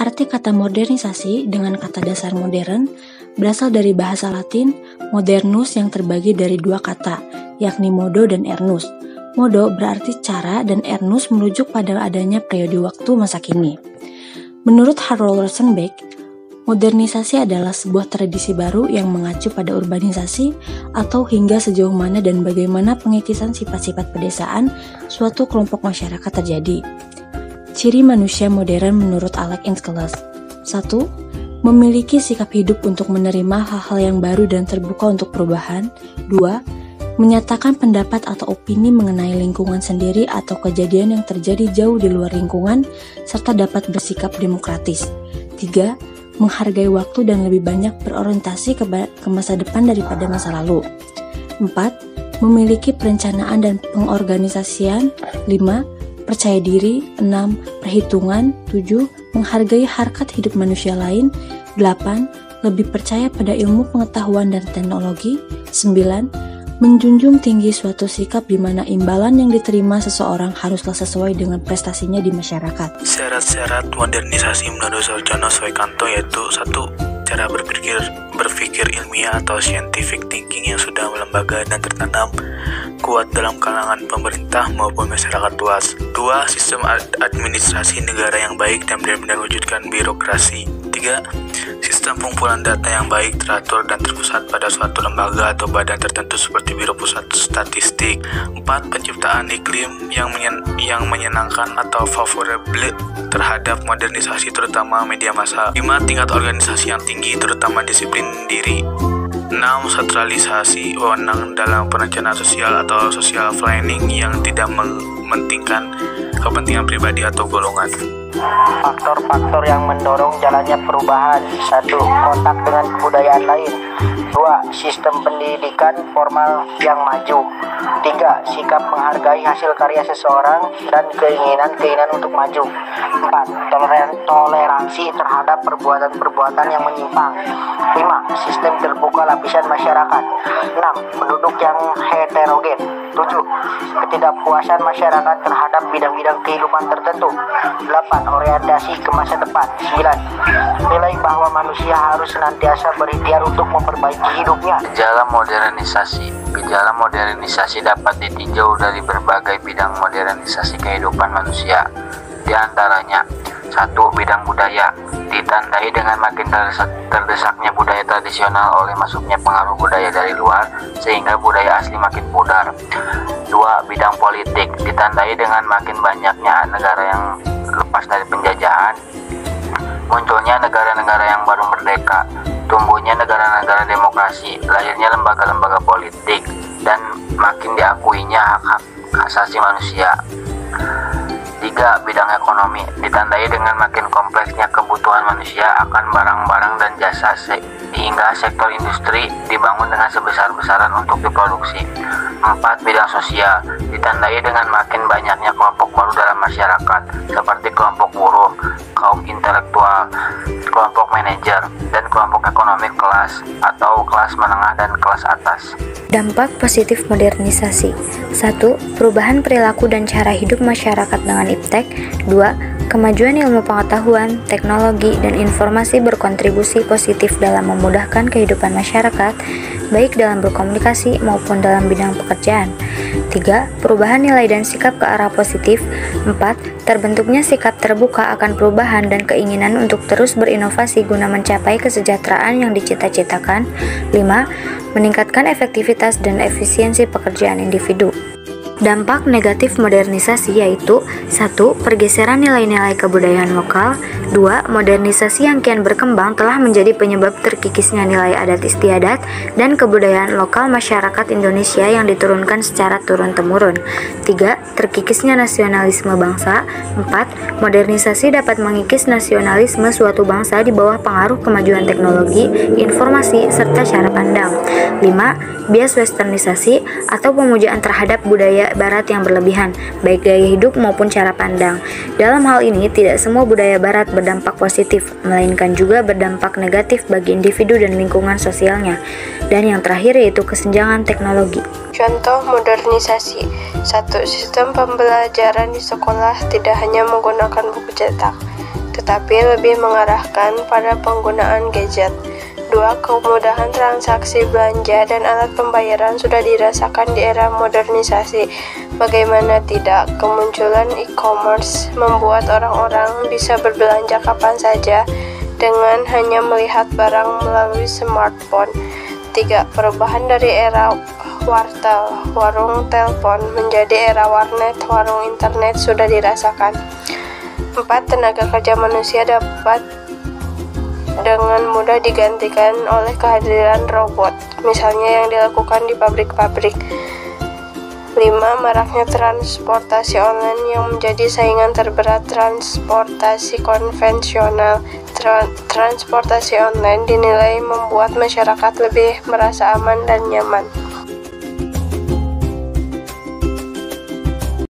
Arti kata modernisasi dengan kata dasar modern berasal dari bahasa Latin modernus yang terbagi dari dua kata, yakni modo dan ernus. Modo berarti cara dan ernus merujuk pada adanya periode waktu masa kini. Menurut Harold Rosenbeck, modernisasi adalah sebuah tradisi baru yang mengacu pada urbanisasi atau hingga sejauh mana dan bagaimana pengikisan sifat-sifat pedesaan suatu kelompok masyarakat terjadi. Ciri manusia modern menurut Alec Inskales. 1. Memiliki sikap hidup untuk menerima hal-hal yang baru dan terbuka untuk perubahan. 2. Menyatakan pendapat atau opini mengenai lingkungan sendiri atau kejadian yang terjadi jauh di luar lingkungan, serta dapat bersikap demokratis. 3. Menghargai waktu dan lebih banyak berorientasi ke masa depan daripada masa lalu. 4. Memiliki perencanaan dan pengorganisasian. 5. Percaya diri. 6. Perhitungan. 7. Menghargai harkat hidup manusia lain. 8. Lebih percaya pada ilmu pengetahuan dan teknologi. 9. Menjunjung tinggi suatu sikap di mana imbalan yang diterima seseorang haruslah sesuai dengan prestasinya di masyarakat. Syarat-syarat modernisasi menurut Sarjana Soekanto yaitu 1. Cara berpikir ilmiah atau scientific thinking yang sudah melembaga dan tertanam kuat dalam kalangan pemerintah maupun masyarakat luas. 2. Sistem administrasi negara yang baik dan benar-benar wujudkan birokrasi. 3. Sistem pengumpulan data yang baik, teratur dan terpusat pada suatu lembaga atau badan tertentu seperti Biro Pusat Statistik. 4. Penciptaan iklim yang menyenangkan atau favorable terhadap modernisasi terutama media massa. 5. Tingkat organisasi yang tinggi terutama disiplin diri. 6. Sentralisasi wewenang dalam perencanaan sosial atau social planning yang tidak mementingkan kepentingan pribadi atau golongan. Faktor-faktor yang mendorong jalannya perubahan. 1. Kontak dengan kebudayaan lain. 2. Sistem pendidikan formal yang maju. 3. Sikap menghargai hasil karya seseorang dan keinginan untuk maju. 4. Toleransi terhadap perbuatan-perbuatan yang menyimpang. 5. Sistem terbuka lapisan masyarakat. 6. Penduduk yang heterogen. 7. Ketidakpuasan masyarakat terhadap bidang-bidang kehidupan tertentu. 8. Orientasi ke masa depan. 9. Nilai bahwa manusia harus senantiasa berikhtiar untuk memperbaiki hidupnya. Gejala modernisasi dapat ditinjau dari berbagai bidang modernisasi kehidupan manusia. Di antaranya 1. Bidang budaya, ditandai dengan makin terdesaknya budaya tradisional oleh masuknya pengaruh budaya dari luar, sehingga budaya asli makin pudar. 2. Bidang politik, ditandai dengan makin banyaknya negara yang lepas dari penjajahan, munculnya negara-negara yang baru merdeka, tumbuhnya negara-negara demokrasi, lahirnya lembaga-lembaga politik, dan makin diakuinya hak-hak asasi manusia. 3. Bidang ekonomi, ditandai dengan makin kompleksnya kebutuhan manusia akan barang-barang dan jasa hingga sektor industri dibangun dengan sebesar-besaran untuk diproduksi. 4. Bidang sosial, ditandai dengan makin banyaknya kelompok baru dalam masyarakat, seperti kelompok buruh, kaum intelektual, kelompok manajer, dan kelompok ekonomi kelas atau kelas menengah dan kelas atas. Dampak positif modernisasi. 1. Perubahan perilaku dan cara hidup masyarakat dengan iptek. 2. Kemajuan ilmu pengetahuan, teknologi, dan informasi berkontribusi positif dalam memudahkan kehidupan masyarakat, baik dalam berkomunikasi maupun dalam bidang pekerjaan. 3. Perubahan nilai dan sikap ke arah positif. 4. Terbentuknya sikap terbuka akan perubahan dan keinginan untuk terus berinovasi guna mencapai kesejahteraan yang dicita-citakan. 5. Meningkatkan efektivitas dan efisiensi pekerjaan individu. Dampak negatif modernisasi yaitu 1. Pergeseran nilai-nilai kebudayaan lokal. 2. Modernisasi yang kian berkembang telah menjadi penyebab terkikisnya nilai adat istiadat dan kebudayaan lokal masyarakat Indonesia yang diturunkan secara turun-temurun. 3. Terkikisnya nasionalisme bangsa. 4. Modernisasi dapat mengikis nasionalisme suatu bangsa di bawah pengaruh kemajuan teknologi, informasi, serta cara pandang. 5. Bias westernisasi atau pemujaan terhadap budaya barat yang berlebihan, baik gaya hidup maupun cara pandang. Dalam hal ini, tidak semua budaya barat berdampak positif, melainkan juga berdampak negatif bagi individu dan lingkungan sosialnya. Dan yang terakhir yaitu kesenjangan teknologi. Contoh modernisasi. 1. Sistem pembelajaran di sekolah tidak hanya menggunakan buku cetak. tetapi lebih mengarahkan pada penggunaan gadget. 2. Kemudahan transaksi belanja dan alat pembayaran sudah dirasakan di era modernisasi. Bagaimana tidak, kemunculan e-commerce membuat orang-orang bisa berbelanja kapan saja dengan hanya melihat barang melalui smartphone. 3. Perubahan dari era wartel, warung telepon, menjadi era warnet, warung internet sudah dirasakan. 4. Tenaga kerja manusia dapat dengan mudah digantikan oleh kehadiran robot, misalnya yang dilakukan di pabrik-pabrik. 5. Maraknya transportasi online yang menjadi saingan terberat transportasi konvensional. Transportasi online dinilai membuat masyarakat lebih merasa aman dan nyaman.